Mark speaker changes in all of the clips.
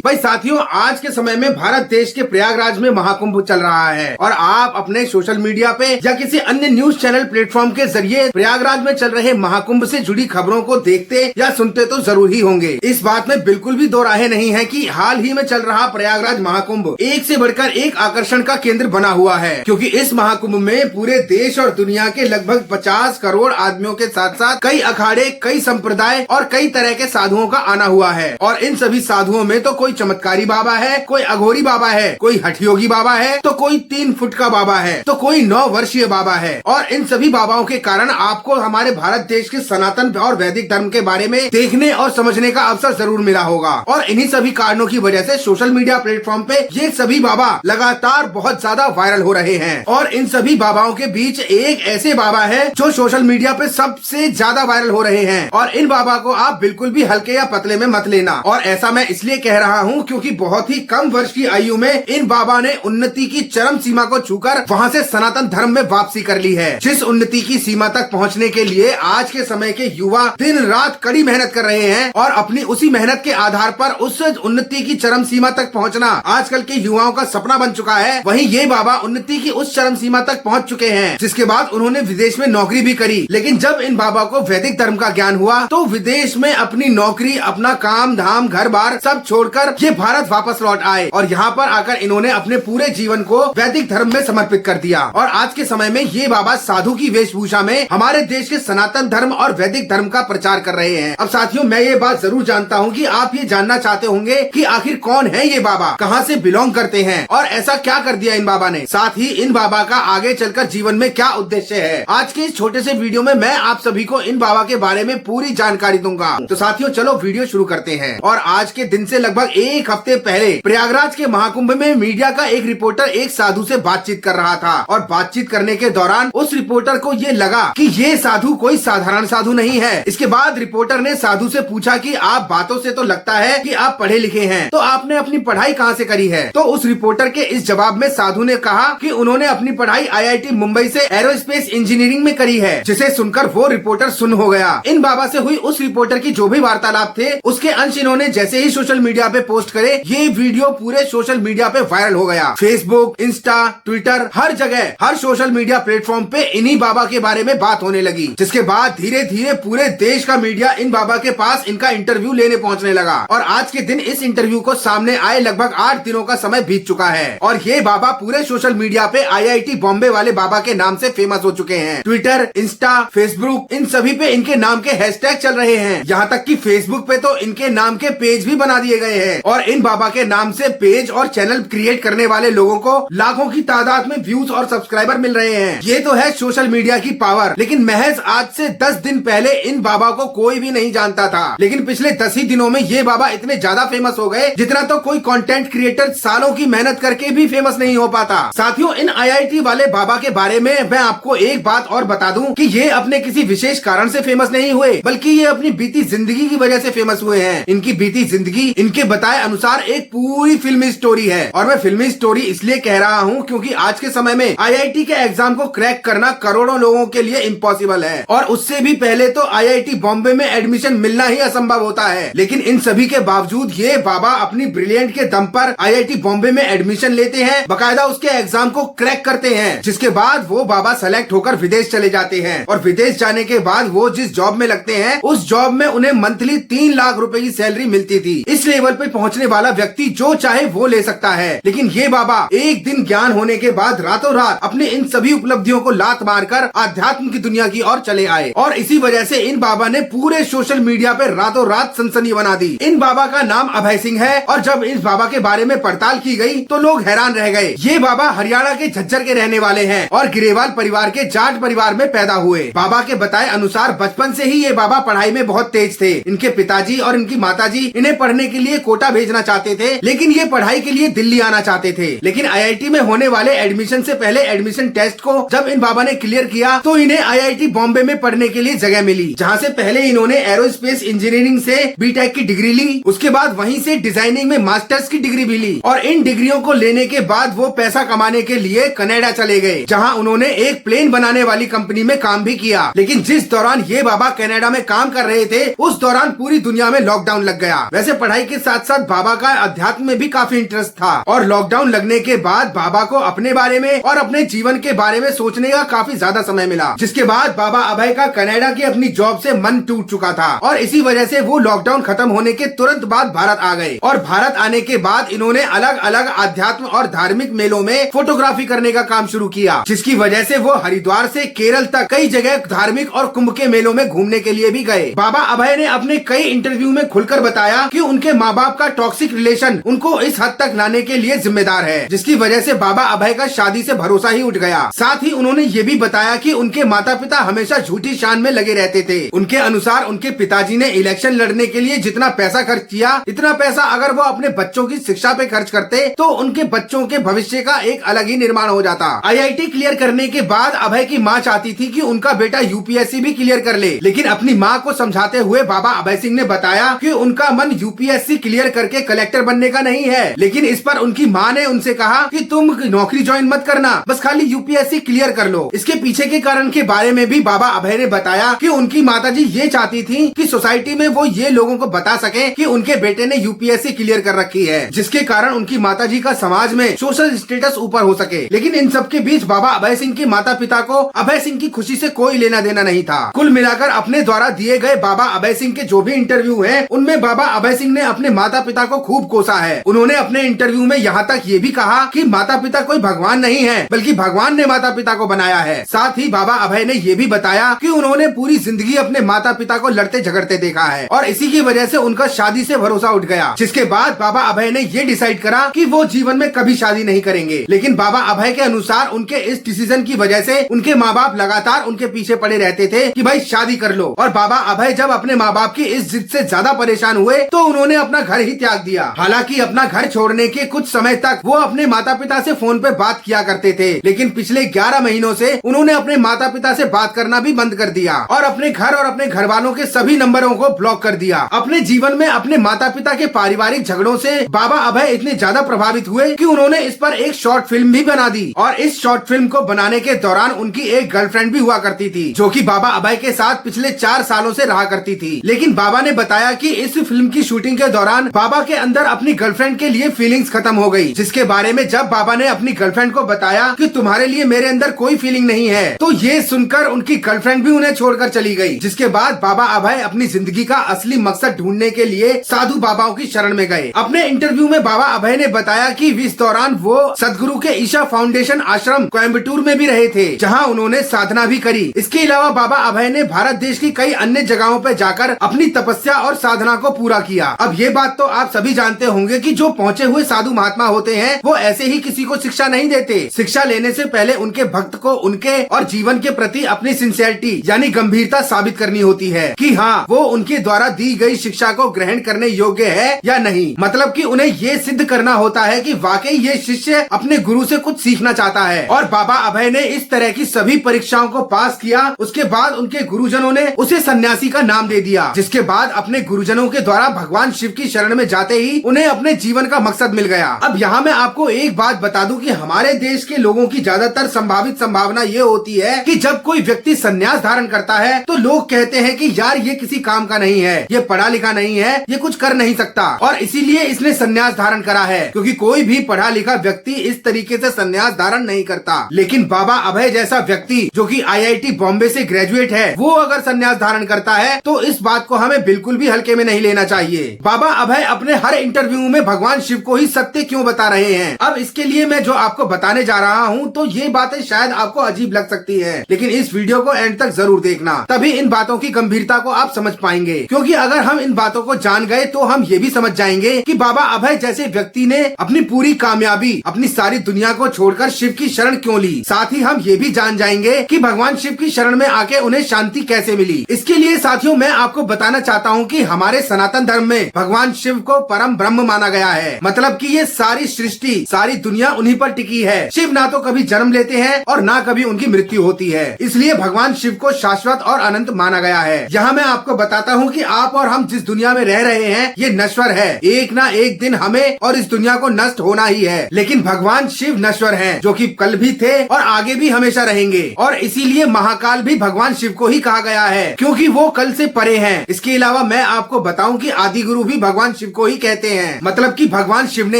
Speaker 1: भाई साथियों, आज के समय में भारत देश के प्रयागराज में महाकुंभ चल रहा है और आप अपने सोशल मीडिया पे या किसी अन्य न्यूज चैनल प्लेटफॉर्म के जरिए प्रयागराज में चल रहे महाकुंभ से जुड़ी खबरों को देखते या सुनते तो जरूर ही होंगे। इस बात में बिल्कुल भी दो राहें नहीं है कि हाल ही में चल रहा प्रयागराज महाकुंभ एक से बढ़कर एक आकर्षण का केंद्र बना हुआ है, क्योंकि इस महाकुंभ में पूरे देश और दुनिया के लगभग 50 करोड़ आदमियों के साथ साथ कई अखाड़े, कई संप्रदाय और कई तरह के साधुओं का आना हुआ है। और इन सभी साधुओं में तो कोई चमत्कारी बाबा है, कोई अघोरी बाबा है, कोई हठयोगी बाबा है, तो कोई 3 फुट का बाबा है, तो कोई 9 वर्षीय बाबा है। और इन सभी बाबाओं के कारण आपको हमारे भारत देश के सनातन और वैदिक धर्म के बारे में देखने और समझने का अवसर जरूर मिला होगा। और इन्हीं सभी कारणों की वजह से सोशल मीडिया प्लेटफॉर्म पे ये सभी बाबा लगातार बहुत ज्यादा वायरल हो रहे हैं। और इन सभी बाबाओं के बीच एक ऐसे बाबा है जो सोशल मीडिया पे सबसे ज्यादा वायरल हो रहे हैं, और इन बाबा को आप बिल्कुल भी हल्के या पतले में मत लेना। और ऐसा मैं इसलिए कह रहा हूँ क्योंकि बहुत ही कम वर्ष की आयु में इन बाबा ने उन्नति की चरम सीमा को छूकर वहाँ से सनातन धर्म में वापसी कर ली है, जिस उन्नति की सीमा तक पहुँचने के लिए आज के समय के युवा दिन रात कड़ी मेहनत कर रहे हैं। और अपनी उसी मेहनत के आधार पर उस उन्नति की चरम सीमा तक पहुँचना आजकल के युवाओं का सपना बन चुका है। वहीं ये बाबा उन्नति की उस चरम सीमा तक पहुँच चुके हैं, जिसके बाद उन्होंने विदेश में नौकरी भी करी। लेकिन जब इन बाबा को वैदिक धर्म का ज्ञान हुआ तो विदेश में अपनी नौकरी, अपना काम धाम, घर बार सब छोड़कर ये भारत वापस लौट आए और यहाँ पर आकर इन्होंने अपने पूरे जीवन को वैदिक धर्म में समर्पित कर दिया। और आज के समय में ये बाबा साधु की वेशभूषा में हमारे देश के सनातन धर्म और वैदिक धर्म का प्रचार कर रहे हैं। अब साथियों, मैं ये बात जरूर जानता हूँ कि आप ये जानना चाहते होंगे कि आखिर कौन है ये बाबा, कहाँ से बिलोंग करते हैं और ऐसा क्या कर दिया इन बाबा ने, साथ ही इन बाबा का आगे चलकर जीवन में क्या उद्देश्य है। आज के इस छोटे से वीडियो में मैं आप सभी को इन बाबा के बारे में पूरी जानकारी दूंगा। तो साथियों, चलो वीडियो शुरू करते हैं। और आज के दिन से लगभग एक हफ्ते पहले प्रयागराज के महाकुंभ में मीडिया का एक रिपोर्टर एक साधु से बातचीत कर रहा था, और बातचीत करने के दौरान उस रिपोर्टर को ये लगा कि ये साधु कोई साधारण साधु नहीं है। इसके बाद रिपोर्टर ने साधु से पूछा कि आप बातों से तो लगता है कि आप पढ़े लिखे हैं, तो आपने अपनी पढ़ाई कहाँ से करी है। तो उस रिपोर्टर के इस जवाब में साधु ने कहा कि उन्होंने अपनी पढ़ाई IIT मुंबई से एरोस्पेस इंजीनियरिंग में करी है, जिसे सुनकर वो रिपोर्टर सुन हो गया। इन बाबा से हुई उस रिपोर्टर की जो भी वार्तालाप थे उसके अंश इन्होंने जैसे ही सोशल मीडिया पे पोस्ट करे, ये वीडियो पूरे सोशल मीडिया पे वायरल हो गया। फेसबुक, इंस्टा, ट्विटर, हर जगह, हर सोशल मीडिया प्लेटफॉर्म पे इन्हीं बाबा के बारे में बात होने लगी, जिसके बाद धीरे धीरे पूरे देश का मीडिया इन बाबा के पास इनका इंटरव्यू लेने पहुंचने लगा। और आज के दिन इस इंटरव्यू को सामने आए लगभग 8 दिनों का समय बीत चुका है, और ये बाबा पूरे सोशल मीडिया पे IIT बॉम्बे वाले बाबा के नाम से फेमस हो चुके हैं। ट्विटर, इंस्टा, फेसबुक, इन सभी पे इनके नाम के हैशटैग चल रहे हैं। यहाँ तक कि फेसबुक पे तो इनके नाम के पेज भी बना दिए गए हैं, और इन बाबा के नाम से पेज और चैनल क्रिएट करने वाले लोगों को लाखों की तादाद में व्यूज और सब्सक्राइबर मिल रहे हैं। ये तो है सोशल मीडिया की पावर। लेकिन महज आज से 10 दिन पहले इन बाबा को कोई भी नहीं जानता था, लेकिन पिछले 10 ही दिनों में ये बाबा इतने ज्यादा फेमस हो गए जितना तो कोई कंटेंट क्रिएटर सालों की मेहनत करके भी फेमस नहीं हो पाता। साथियों, इन IIT वाले बाबा के बारे में मैं आपको एक बात और बता दूं कि ये अपने किसी विशेष कारण से फेमस नहीं हुए, बल्कि ये अपनी बीती जिंदगी की वजह से फेमस हुए हैं। इनकी बीती जिंदगी इनके बताए अनुसार एक पूरी फिल्मी स्टोरी है, और मैं फिल्मी स्टोरी इसलिए कह रहा हूँ क्योंकि आज के समय में IIT के एग्जाम को क्रैक करना करोड़ों लोगों के लिए इम्पॉसिबल है, और उससे भी पहले तो IIT बॉम्बे में एडमिशन मिलना ही असंभव होता है। लेकिन इन सभी के बावजूद ये बाबा अपनी ब्रिलियंट के दम पर IIT बॉम्बे में एडमिशन लेते हैं, बकायदा उसके एग्जाम को क्रैक करते हैं, जिसके बाद वो बाबा सेलेक्ट होकर विदेश चले जाते हैं। और विदेश जाने के बाद वो जिस जॉब में लगते हैं उस जॉब में उन्हें मंथली 3 लाख रुपए की सैलरी मिलती थी। इस लेवल पे पहुंचने वाला व्यक्ति जो चाहे वो ले सकता है, लेकिन ये बाबा एक दिन ज्ञान होने के बाद रातों रात अपने इन सभी उपलब्धियों को लात मारकर आध्यात्म की दुनिया की ओर चले आए, और इसी वजह से इन बाबा ने पूरे सोशल मीडिया पे रातों रात सनसनी बना दी। इन बाबा का नाम अभय सिंह है, और जब इस बाबा के बारे में पड़ताल की गई तो लोग हैरान रह गए। ये बाबा हरियाणा के झज्जर के रहने वाले हैं और गिरेवाल परिवार के जाट परिवार में पैदा हुए। बाबा के बताए अनुसार बचपन से ही ये बाबा पढ़ाई में बहुत तेज थे। इनके पिताजी और इनकी माताजी इन्हें पढ़ने के लिए कोटा भेजना चाहते थे, लेकिन ये पढ़ाई के लिए दिल्ली आना चाहते थे। लेकिन IIT में होने वाले एडमिशन से पहले एडमिशन टेस्ट को जब इन बाबा ने क्लियर किया तो इन्हें IIT बॉम्बे में पढ़ने के लिए जगह मिली, जहाँ से पहले इन्होंने एरोस्पेस इंजीनियरिंग से BTech की डिग्री ली। उसके बाद वहीं से डिजाइनिंग में मास्टर्स की डिग्री भी ली, और इन डिग्रियों को लेने के बाद वो पैसा कमाने के लिए कनाडा चले गए, जहाँ उन्होंने एक प्लेन बनाने वाली कंपनी में काम भी किया। लेकिन जिस दौरान ये बाबा कनाडा में काम कर रहे थे उस दौरान पूरी दुनिया में लॉकडाउन लग गया। वैसे पढ़ाई के साथ साथ बाबा का अध्यात्म में भी काफी इंटरेस्ट था और लॉकडाउन लगने के बाद बाबा को अपने बारे में और अपने जीवन के बारे में सोचने का काफी ज्यादा समय मिला, जिसके बाद बाबा अभय का कनाडा की अपनी जॉब से मन टूट चुका था और इसी वजह से वो लॉकडाउन खत्म होने के तुरंत बाद भारत आ गए। और भारत आने के बाद इन्होंने अलग अलग अध्यात्म और धार्मिक मेलों में फोटोग्राफी करने का काम शुरू किया, जिसकी वजह से वो हरिद्वार से केरल तक कई जगह धार्मिक और कुंभ के मेलों में घूमने के लिए भी गए। बाबा अभय ने अपने कई इंटरव्यू में खुलकर बताया कि उनके माँ बाप का टॉक्सिक रिलेशन उनको इस हद तक लाने के लिए जिम्मेदार है, जिसकी वजह से बाबा अभय का शादी से भरोसा ही उठ गया। साथ ही उन्होंने ये भी बताया कि उनके माता पिता हमेशा झूठी शान में लगे रहते थे। उनके अनुसार उनके पिताजी ने इलेक्शन लड़ने के लिए जितना पैसा खर्च किया, इतना पैसा अगर वो अपने बच्चों की शिक्षा पे खर्च करते तो उनके बच्चों के भविष्य का एक अलग ही निर्माण हो जाता। IIT क्लियर करने के बाद अभय की माँ चाहती थी कि उनका बेटा UPSC भी क्लियर कर ले, लेकिन अपनी माँ को समझाते हुए बाबा अभय सिंह ने बताया कि उनका मन UPSC क्लियर करके कलेक्टर बनने का नहीं है। लेकिन इस पर उनकी माँ ने उनसे कहा कि तुम नौकरी ज्वाइन मत करना, बस खाली UPSC क्लियर कर लो। इसके पीछे के कारण के बारे में भी बाबा अभय ने बताया कि उनकी माताजी ये चाहती थी कि सोसाइटी में वो ये लोगों को बता सके कि उनके बेटे ने UPSC क्लियर कर रखी है, जिसके कारण उनकी माताजी का समाज में सोशल स्टेटस ऊपर हो सके। लेकिन इन सब के बीच बाबा अभय सिंह के माता पिता को अभय सिंह की खुशी से कोई लेना देना नहीं था। कुल मिलाकर अपने द्वारा दिए गए बाबा अभय सिंह के जो भी इंटरव्यू हैं, उनमें बाबा अभय सिंह ने अपने माता पिता को खूब कोसा है। उन्होंने अपने इंटरव्यू में यहाँ तक ये भी कहा कि माता पिता कोई भगवान नहीं है, बल्कि भगवान ने माता पिता को बनाया है। साथ ही बाबा अभय ने ये भी बताया कि उन्होंने पूरी जिंदगी अपने माता पिता को लड़ते झगड़ते देखा है और इसी की वजह से उनका शादी से भरोसा उठ गया, जिसके बाद बाबा अभय ने ये डिसाइड करा कि वो जीवन में कभी शादी नहीं करेंगे। लेकिन बाबा अभय के अनुसार उनके इस डिसीजन की वजह से उनके माँ बाप लगातार उनके पीछे पड़े रहते थे कि भाई शादी कर लो। और बाबा अभय जब अपने माँ बाप की इस जिद से ज्यादा परेशान हुए तो उन्होंने अपना घर ही त्याग दिया। हालांकि अपना घर छोड़ने के कुछ समय तक वो अपने माता पिता से फोन पे बात किया करते थे, लेकिन पिछले 11 महीनों से उन्होंने अपने माता पिता से बात करना भी बंद कर दिया और अपने घर और अपने घर वालों के सभी नंबरों को ब्लॉक कर दिया। अपने जीवन में अपने माता पिता के पारिवारिक झगड़ों से बाबा अभय इतने ज्यादा प्रभावित हुए कि उन्होंने इस पर एक शॉर्ट फिल्म भी बना दी और इस शॉर्ट फिल्म को बनाने के दौरान उनकी एक गर्लफ्रेंड भी हुआ करती थी, जो कि बाबा अभय के साथ पिछले 4 सालों से रहा करती थी। लेकिन बाबा ने बताया कि इस फिल्म की शूटिंग के दौरान बाबा के अंदर अपनी गर्लफ्रेंड के लिए फीलिंग्स खत्म हो गई, जिसके बारे में जब बाबा ने अपनी गर्लफ्रेंड को बताया कि तुम्हारे लिए मेरे अंदर कोई फीलिंग नहीं है, तो ये सुनकर उनकी गर्लफ्रेंड भी उन्हें छोड़कर चली गई। जिसके बाद बाबा अभय अपनी जिंदगी का असली मकसद ढूंढने के लिए साधु बाबाओं की शरण में गए। अपने इंटरव्यू में बाबा अभय ने बताया कि इस दौरान वो सदगुरु के ईशा फाउंडेशन आश्रम कोयम्बटूर में भी रहे थे, जहां उन्होंने साधना भी करी। इसके अलावा बाबा अभय ने भारत देश की कई अन्य जगहों पर जाकर अपनी तपस्या और साधना को पूरा किया। अब ये बात तो आप सभी जानते होंगे कि जो पहुंचे हुए साधु महात्मा होते हैं वो ऐसे ही किसी को शिक्षा नहीं देते। शिक्षा लेने से पहले उनके भक्त को उनके और जीवन के प्रति अपनी सिंसियरिटी यानी गंभीरता साबित करनी होती है कि हाँ वो उनके द्वारा दी गई शिक्षा को ग्रहण करने योग्य है या नहीं। मतलब कि उन्हें ये सिद्ध करना होता है कि वाकई ये शिष्य अपने गुरु से कुछ सीखना चाहता है। और बाबा अभय ने इस तरह की सभी परीक्षाओं को पास किया। उसके बाद उनके गुरुजनों ने उसे सन्यासी का नाम दे दिया, जिसके बाद अपने गुरुजनों के द्वारा भगवान शिव की शरण में जाते ही उन्हें अपने जीवन का मकसद मिल गया। अब यहाँ मैं आपको एक बात बता दूं कि हमारे देश के लोगों की ज्यादातर संभावित संभावना ये होती है कि जब कोई व्यक्ति संन्यास धारण करता है तो लोग कहते हैं कि यार ये किसी काम का नहीं है, ये पढ़ा लिखा नहीं है, ये कुछ कर नहीं सकता और इसीलिए इसने संन्यास धारण करा है, क्योंकि कोई भी पढ़ा लिखा व्यक्ति इस तरीके से संन्यास धारण नहीं करता। लेकिन बाबा अभय जैसा व्यक्ति जो कि IIT बॉम्बे से ग्रेजुएट है, वो अगर संन्यास धारण करता है तो इस बात को हमें बिल्कुल भी हल्के में नहीं लेना चाहिए। बाबा अभय अपने हर इंटरव्यू में भगवान शिव को ही सत्य क्यों बता रहे हैं? अब इसके लिए मैं जो आपको बताने जा रहा हूँ तो ये बातें शायद आपको अजीब लग सकती है, लेकिन इस वीडियो को एंड तक जरूर देखना, तभी इन बातों की गंभीरता को आप समझ पाएंगे। क्योंकि अगर हम इन बातों को जान गए तो हम ये भी समझ जाएंगे कि बाबा अभय जैसे व्यक्ति ने अपनी पूरी कामयाबी अपनी सारी दुनिया को छोड़कर शिव की शरण क्यों ली। साथ ही हम ये भी जान जाएंगे कि भगवान शिव की शरण में आके उन्हें शांति कैसे मिली। इसके लिए साथियों मैं आपको बताना चाहता हूँ कि हमारे सनातन धर्म में भगवान शिव को परम ब्रह्म माना गया है। मतलब कि ये सारी सृष्टि सारी दुनिया उन्हीं पर टिकी है। शिव ना तो कभी जन्म लेते हैं और ना कभी उनकी मृत्यु होती है, इसलिए भगवान शिव को शाश्वत और अनंत माना गया है। यहाँ मैं आपको बताता हूँ कि आप और हम जिस दुनिया में रह रहे हैं ये नश्वर है, एक ना एक दिन हमें और इस दुनिया को नष्ट होना ही है। लेकिन भगवान शिव नश्वर हैं, जो कि कल भी थे और आगे भी हमेशा रहेंगे। और इसीलिए महाकाल भी भगवान शिव को ही कहा गया है, क्योंकि वो कल से परे हैं। इसके अलावा मैं आपको बताऊं कि आदि गुरु भी भगवान शिव को ही कहते हैं। मतलब कि भगवान शिव ने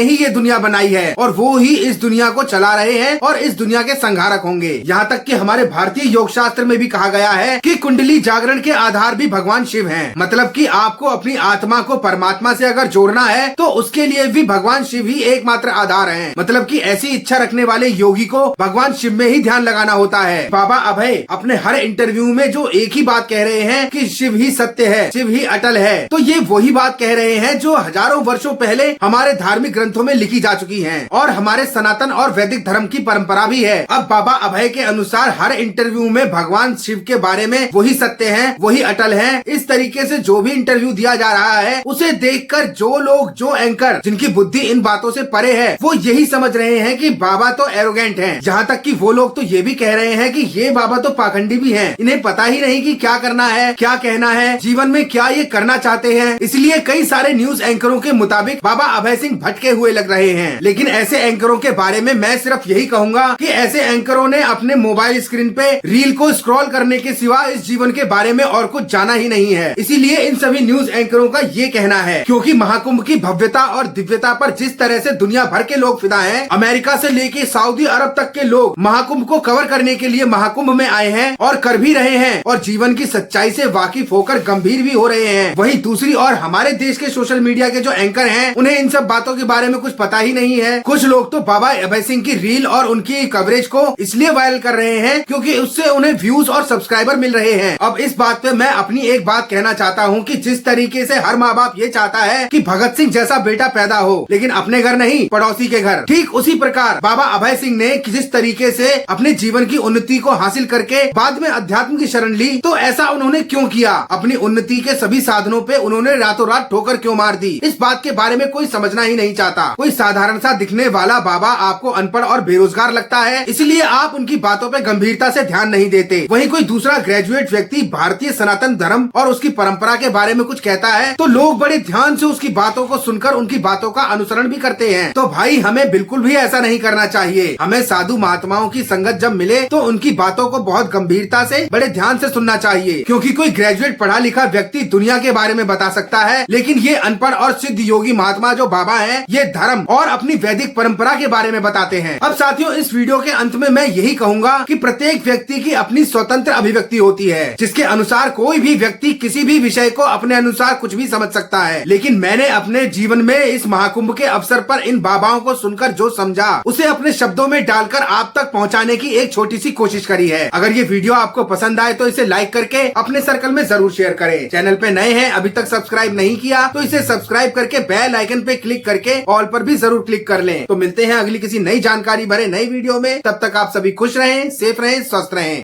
Speaker 1: ही ये दुनिया बनाई है और वो ही इस दुनिया को चला रहे हैं और इस दुनिया के संहारक होंगे। यहाँ तक कि हमारे भारतीय योग शास्त्र में भी कहा गया है कि कुंडली जागरण के आधार भी भगवान शिव हैं। मतलब कि आपको अपनी आत्मा को परमात्मा से अगर जोड़ना है तो उसके लिए भी भगवान शिव ही एकमात्र आधार हैं। मतलब कि ऐसी इच्छा रखने वाले योगी को भगवान शिव में ही ध्यान लगाना होता है। बाबा अभय अपने हर इंटरव्यू में जो एक ही बात कह रहे हैं कि शिव ही सत्य है, शिव ही अटल है, तो ये वही बात कह रहे हैं जो हजारों वर्षों पहले हमारे धार्मिक ग्रंथों में लिखी जा चुकी है और हमारे सनातन और वैदिक धर्म की परंपरा भी है। अब बाबा अभय के अनुसार हर इंटरव्यू में भगवान शिव के बारे में वही सत्य है, वही अटल है। इस तरीके से जो भी इंटरव्यू दिया जा रहा है उसे देखकर जो लोग, जो एंकर जिनकी बुद्धि इन बातों से परे है, वो यही समझ रहे हैं कि बाबा तो एरोगेंट हैं। जहाँ तक कि वो लोग तो ये भी कह रहे हैं कि ये बाबा तो पाखंडी भी हैं, इन्हें पता ही नहीं कि क्या करना है, क्या कहना है, जीवन में क्या ये करना चाहते हैं। इसलिए कई सारे न्यूज एंकरों के मुताबिक बाबा अभय सिंह भटके हुए लग रहे हैं। लेकिन ऐसे एंकरों के बारे में मैं सिर्फ यही कहूंगा कि ऐसे एंकरों ने अपने मोबाइल स्क्रीन पे रील को स्क्रॉल करने के सिवा इस जीवन के बारे में और कुछ जाना ही नहीं है। इसीलिए इन सभी न्यूज एंकरों का ये कहना है, क्योंकि महाकुंभ की भव्यता और दिव्यता पर जिस तरह से दुनिया भर के लोग फिदा हैं, अमेरिका से लेके सऊदी अरब तक के लोग महाकुंभ को कवर करने के लिए महाकुंभ में आए हैं और कर भी रहे हैं और जीवन की सच्चाई से वाकिफ होकर गंभीर भी हो रहे हैं। वहीं दूसरी ओर हमारे देश के सोशल मीडिया के जो एंकर हैं, उन्हें इन सब बातों के बारे में कुछ पता ही नहीं है। कुछ लोग तो बाबा अभय सिंह की रील और उनकी कवरेज को इसलिए वायरल कर रहे हैं क्योंकि उससे उन्हें व्यूज और सब्सक्राइबर मिल रहे हैं। अब इस बात पे मैं अपनी एक बात कहना चाहता हूँ कि जिस तरीके से हर माँ बाप ये चाहता है कि भगत सिंह जैसा बेटा पैदा हो, लेकिन अपने घर नहीं, पड़ोसी के घर, ठीक उसी प्रकार बाबा अभय सिंह ने जिस तरीके से अपने जीवन की उन्नति को हासिल करके बाद में अध्यात्म की शरण ली, तो ऐसा उन्होंने क्यों किया? अपनी उन्नति के सभी साधनों पे उन्होंने रातों रात ठोकर क्यों मार दी? इस बात के बारे में कोई समझना ही नहीं चाहता। कोई साधारण सा दिखने वाला बाबा आपको अनपढ़ और बेरोजगार लगता है, इसलिए आप उनकी बातों पे गंभीरता से ध्यान नहीं देते। वहीं कोई दूसरा ग्रेजुएट व्यक्ति भारतीय सनातन धर्म और उसकी परंपरा के बारे में कुछ कहता है तो लोग बड़े ध्यान से उसकी बातों को सुनकर उनकी बातों का अनुसरण भी करते हैं। तो भाई हमें बिल्कुल भी ऐसा नहीं करना चाहिए। हमें साधु महात्माओं की संगत जब मिले तो उनकी बातों को बहुत गंभीरता से, बड़े ध्यान से सुनना चाहिए, क्योंकि कोई ग्रेजुएट पढ़ा लिखा व्यक्ति दुनिया के बारे में बता सकता है, लेकिन ये अनपढ़ और सिद्ध योगी महात्मा जो बाबा हैं, ये धर्म और अपनी वैदिक परंपरा के बारे में बताते हैं। अब साथियों, इस वीडियो के अंत में मैं यही कहूंगा कि प्रत्येक व्यक्ति की अपनी स्वतंत्र अभिव्यक्ति होती है, जिसके अनुसार कोई भी व्यक्ति किसी भी विषय को अपने अनुसार कुछ भी समझ सकता है। लेकिन मैंने अपने जीवन में इस महाकुंभ के अवसर पर इन बाबाओं को सुनकर जो समझा, उसे अपने शब्दों में डालकर आप तक पहुंचाने की एक छोटी सी कोशिश करी है। अगर ये वीडियो आपको पसंद आए तो इसे लाइक करके अपने सर्कल में जरूर शेयर करें। चैनल पे नए हैं, अभी तक सब्सक्राइब नहीं किया तो इसे सब्सक्राइब करके बेल आइकन पे क्लिक करके ऑल पर भी जरूर क्लिक कर लें। तो मिलते हैं अगली किसी नई जानकारी भरे नई वीडियो में। तब तक आप सभी खुश रहें, सेफ रहें, स्वस्थ रहें।